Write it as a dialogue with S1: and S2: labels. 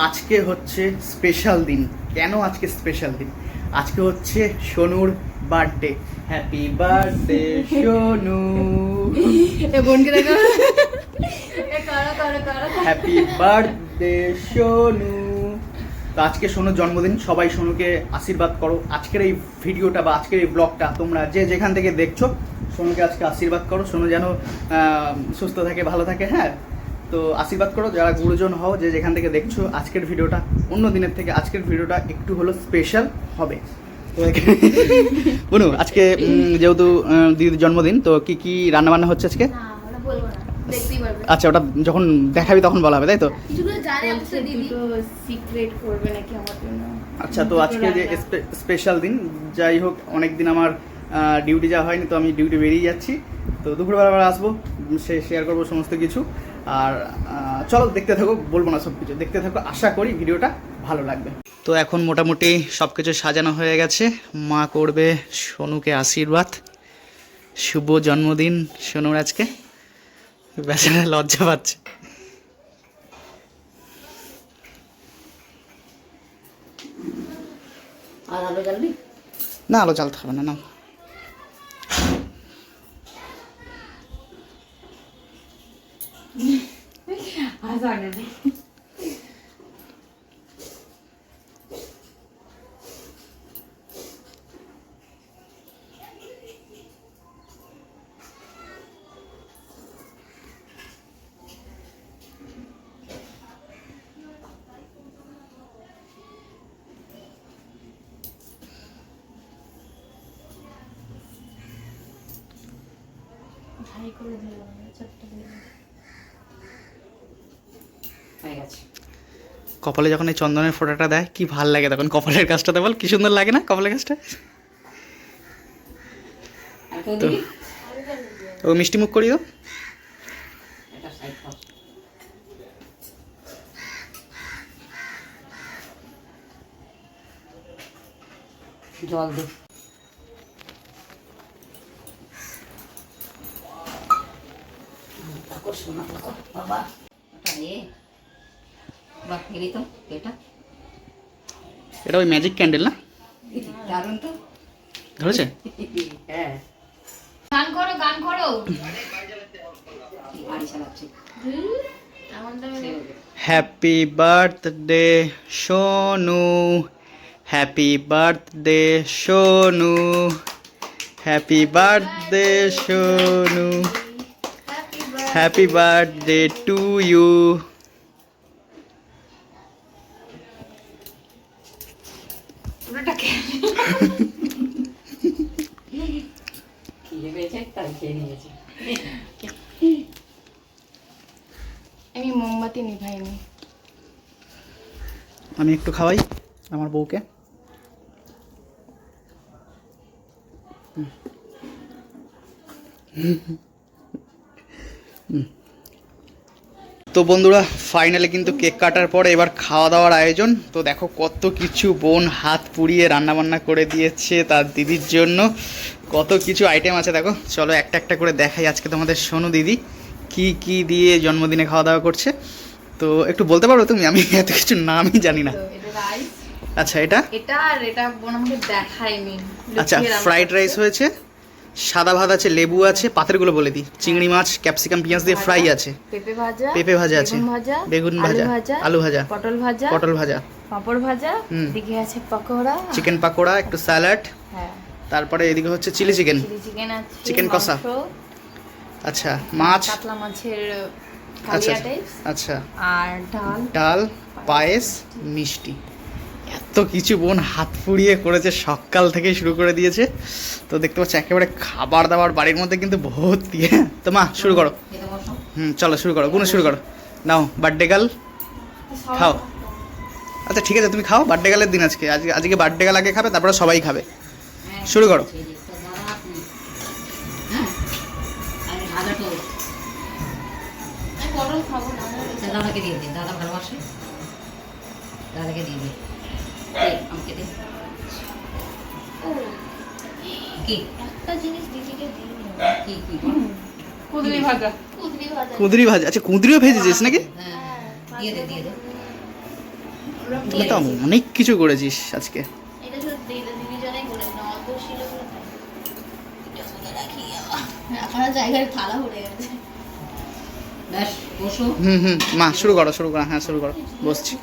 S1: আজকে হচ্ছে স্পেশাল দিন। কেন আজকে স্পেশাল দিন? আজকে হচ্ছে সোনুর birthday. Happy birthday Sonu. Happy birthday Sonu. তো আজকে সোনুর জন্মদিন, সবাই সোনুকে আশীর্বাদ করো। আজকের এই ভিডিওটা বা আজকের এই ব্লগটা তোমরা যে যেখান থেকে দেখছো, সোনুকে আজকে আশীর্বাদ করো। সোনু যেন সুস্থ থাকে, ভালো থাকে। হ্যাঁ, তো আশীর্বাদ করো যারা গুরুজন হও, যে যেখান থেকে দেখছো। আজকের ভিডিওটা অন্য দিনের থেকে আজকের ভিডিওটা একটু হলো স্পেশাল হবে। তো বনু, আজকে যেহেতু দিদির জন্মদিন, তো কি কি রান্না বান্না হচ্ছে আজকে? আচ্ছা, ওটা যখন দেখাবি তখন বলা হবে, তাই তো? আচ্ছা, তো আজকে যে স্পেশাল দিন, যাই হোক অনেক দিন আমার ডিউটি যাওয়া হয়নি, তো আমি ডিউটি বেরিয়ে যাচ্ছি। তো দুপুরবেলা আবার আসবো, সে শেয়ার করবো সমস্ত কিছু। আর চলো দেখতে থাকো, বলবো না সব কিছু, দেখতে থাকো। আশা করি ভিডিওটা ভালো লাগবে। তো এখন মোটামুটি সব কিছু সাজানো হয়ে গেছে। মা করবে সোনুকে আশীর্বাদ। শুভ জন্মদিন সোনুর আজকে। বেচারা লজ্জা পাচ্ছে। না, আলো জ্বালতে হবে না। না, কপালে যখন এই চন্দনের ফোঁটাটা দেয় কি ভাল লাগে তখন। কপালের কাজটাতে বল কি সুন্দর লাগে না কপালের কাজটা? তো ও মিষ্টি মুখ করিও।
S2: জল দে। বাবা
S1: এটা ওই ম্যাজিক ক্যান্ডেল না?
S2: দারুণ তো,
S1: ধরেছে?
S2: হ্যাঁ।
S3: গান করো গান করো।
S2: বাড়ি চালাচ্ছি।
S1: Happy birthday Sonu, happy birthday Sonu, happy birthday Sonu, happy birthday to you.
S3: আমি মোমবাতি নিভাইনি।
S1: আমি একটু খাওয়াই আমার বউকে। তো বন্ধুরা, ফাইনালি কিন্তু কেক কাটার পরে এবার খাওয়া দাওয়ার আয়োজন। তো দেখো কত কিছু বোন হাত পুড়িয়ে রান্নাবান্না করে দিয়েছে তার দিদির জন্য। কত কিছু আইটেম আছে দেখো। চলো একটা একটা করে দেখাই আজকে তোমাদের সোনু দিদি কি কি দিয়ে জন্মদিনে খাওয়া দাওয়া করছে। তো একটু বলতে পারো তুমি? আমি এত কিছু নামই জানি না। আচ্ছা, এটা
S3: আর এটা বোন আমাকে দেখায়নি।
S1: আচ্ছা, ফ্রাইড রাইস হয়েছে, সাদা ভাত আছে, লেবু আছে, পাতেরগুলো বলে দিই। চিংড়ি মাছ, ক্যাপসিকাম, পেঁয়াজ দিয়ে ফ্রাই আছে, পেঁপে ভাজা আছে, বেগুন ভাজা, আলু ভাজা, পটল ভাজা,
S3: পাঁপড় ভাজা, এদিকে আছে পকোড়া,
S1: চিকেন পাকোড়া, একটু স্যালাড,
S3: হ্যাঁ,
S1: তারপরে এদিকে হচ্ছে চিলি চিকেন,
S3: আছে,
S1: চিকেন কষা, আচ্ছা মাছ,
S3: কাতলা মাছের
S1: আচ্ছা
S3: কালিয়া টাইপস,
S1: আচ্ছা,
S3: আর
S1: ডাল, পায়েস, মিষ্টি। এত কিছু বোন হাত পুড়িয়ে করেছে, সকাল থেকেই শুরু করে দিয়েছে। তো দেখতে পাচ্ছি একেবারে খাবার দাবার বাড়ির মধ্যে কিন্তু ভর্তি। হ্যাঁ, তো মা শুরু করো। চলো শুরু করো, গুনো শুরু করো। নাও বার্থডে গার্ল খাও। আচ্ছা ঠিক আছে, তুমি খাও। বার্থডে গার্লের দিন আজকে। আজকে বার্থডে গার্ল আগে খাবে, তারপরে সবাই খাবে। শুরু করো।
S2: দাদাকে দিয়ে দিন, দাদা ভালোবাসে, দাদাকে দিয়ে দিন। আমাকে দিন। কি একটা জিনিস দিদিকে দিই। কি কি?
S3: কুদরি ভাজা।
S1: কুঁদরি ভাজা। আচ্ছা, কুঁদরিও ভেজেছিস নাকি?
S2: হ্যাঁ, দিয়ে দে দিয়ে দে।
S1: তুই তো অনেক কিছু করেছিস আজকে।
S4: এটা শুধু দিদি জনেই করে না, অল্প ছিল আপনারা জায়গায় থালা ভরে গেছে।
S2: ব্যাস বসো।
S1: মা শুরু করো হ্যাঁ শুরু করো, বসছি।